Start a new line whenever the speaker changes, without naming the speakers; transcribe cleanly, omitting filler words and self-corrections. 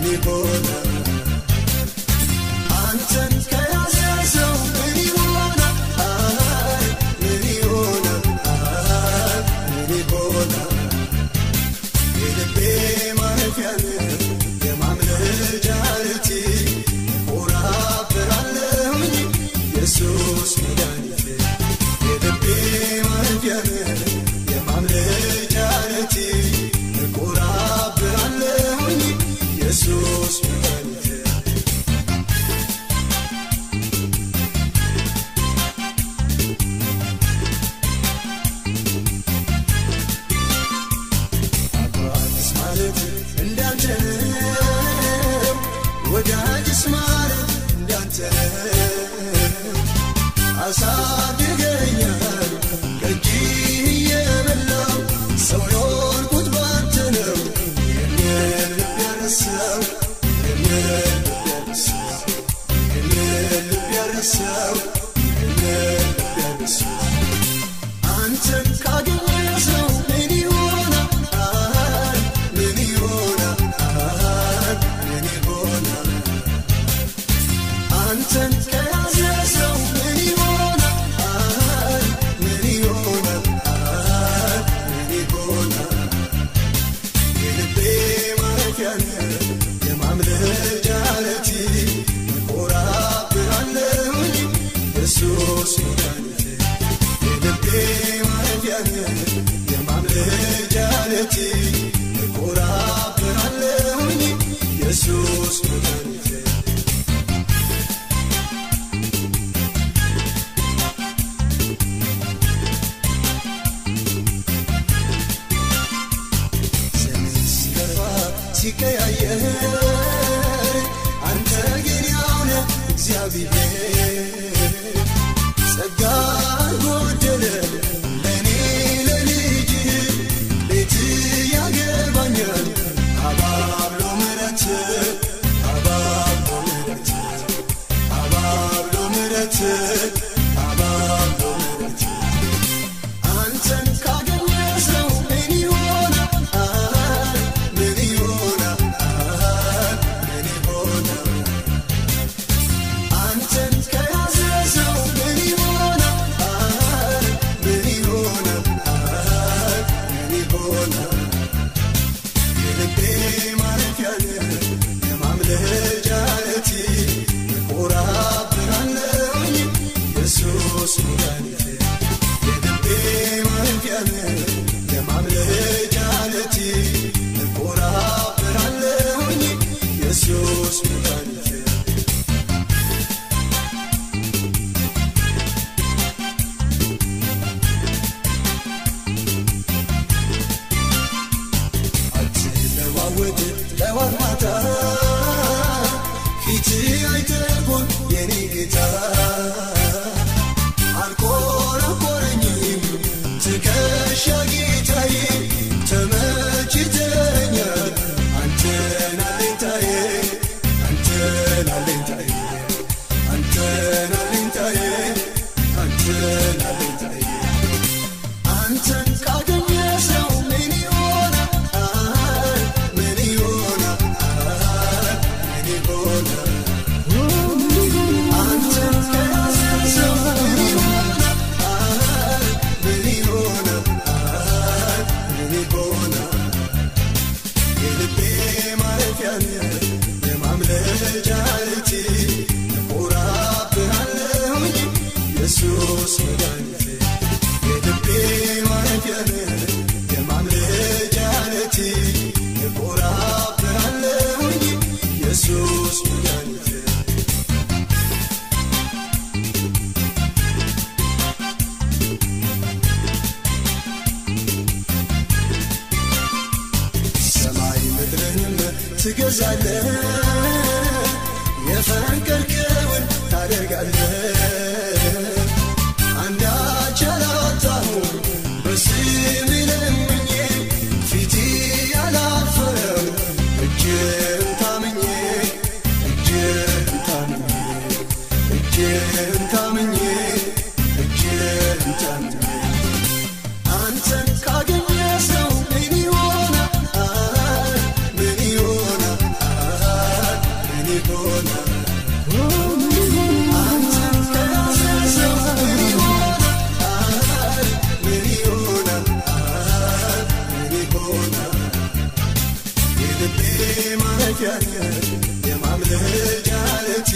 ይሆናል አንተን ከያዘ ሰው ምን ይሆናል ምን ይሆናል ምን ይሆናል የልቤ ማረፊያ የማምለጫ ዓለቴ እኮራብሃለሁኝ ኢየሱስ መድኃኒቴ የልቤ ማረፊያ የማምለጫ ዓለቴ እኮራብሃለሁኝ ኢየሱስ መድኃኒቴ አባትስ ማለት እንዳንተ ወዳጅስ ማለት እንዳንተ አሳድገኛል ከእጅህ እየበላሁ ሰው የሆንኩት ባንተ ነው የኔን ልብ ያረሳው የኔን ልብ ያረሳው አንተን ካገኘ ሰው ምን ይሆናል ምን ይሆናል ምን ይሆናል አንተን ከያዘ ሰው ምን ይሆናል ምን ይሆናል ምን ይሆናል የልቤ ማረፊያ የማምለጫ ዓለቴ እኮራብሃለሁኝ ኢየሱስ መድኃኒቴ የልቤ ማረፊያ የማምለጫ ዓለቴ እኮራብሃለሁኝ ኢየሱስ መድኃኒቴ ሲቀያየር አንተ ግን ያው ነህ እግዚአብሔር ጸጋ ጎደለ ለኔ ለልጅህ ቤት ያገባኛል አባብሎ ምሕረት አባብሎ ምሕረት አባብሎ ምሕረት አባብሎ ምሕረት አንተን ካገኘ ሰው ምን ይሆናል ምን ይሆናል ምን ይሆናል አንተን ከያዘ ሰው ምን ይሆናል ምን ይሆናል ምን ይሆናል የልቤ ማረፊያ የማምለጫ ዓለቴ እኮራብሃለሁኝ ኢየሱስ መድኃኒቴ የልቤ ማረፊያ የማምለጫ ዓለቴ እኮራብሃለሁኝ ኢየሱስ መድኃኒቴ አትለዋወጥ ጠዋት ማታ ፊትህ አይተርፎን የኔ ጌታ አልኮረኮረኝም ትከሻ ጌታዬ ተመችተኸኛል አንተን አለኝታዬ አንተን አለኝታዬ አንተን አለኝታዬ አንተን አለኝታዬ አንተን ካገኘ ሰው ምን ይሆናል ምን ይሆናል ምን ይሆናል አንተን ከያዘ ሰው ምን ይሆናል ምን ይሆናል ምን ይሆናል የልቤ ማረፊያ የማምለጫ ዓለቴ እኮራብሃለሁኝ ኢየሱስ መድኃኒቴ የልቤ ማረፊያ የማምለጫ ዓለቴ እኮራብሃለሁኝ ኢየሱስ መድኃኒቴ ሰማይ ምድርንም ትገዛለህ የፈቀድከውን ታደርጋለህ አንዳች አላጣሁም በስምህ ለምኜ ፊቴ ያላፈረው እጅህን ታምኜ እጅህን ታምኜ እጅህን ታምኜ እጅህን ታምኜ አንተን ካገኘ ሰው ምን ይሆናል ምን ይሆናል ያርገን የማምለጫ ዓለቴ